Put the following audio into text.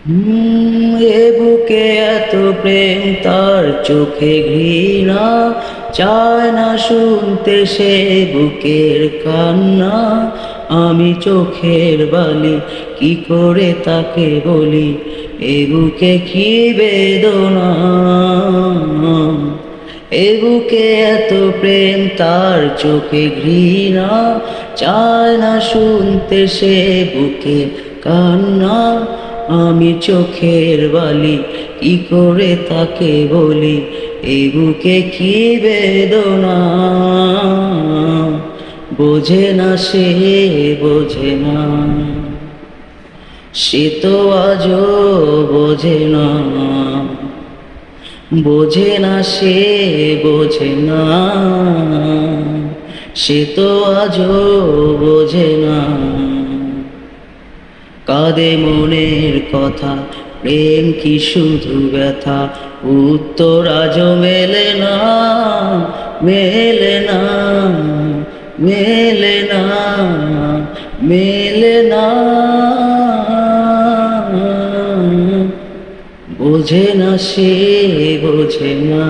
এ বুকে এত প্রেম তার চোখে ঘৃণা, চায় না শুনতে সে বুকের কান্না। আমি চোখের বালি কি করে তাকে বলি, এ বুকে কি বেদনা। এ বুকে এত প্রেম তার চোখে ঘৃণা, চায় না শুনতে সে বুকে কান্না। আমি চোখের বালি কি করে তাকে বলি, এই বুকে কি বেদনা। বোঝে না সে, বোঝে না, সে তো আজও বোঝে না। বোঝে না সে, বোঝে না, সে তো আজও বোঝে না। কাঁদে মনের কথা, প্রেম কি শুধু ব্যথা, উত্তর আজও মেলে না, মেলে না, মেলে না, মেলে না। বোঝে না সে, বোঝে না।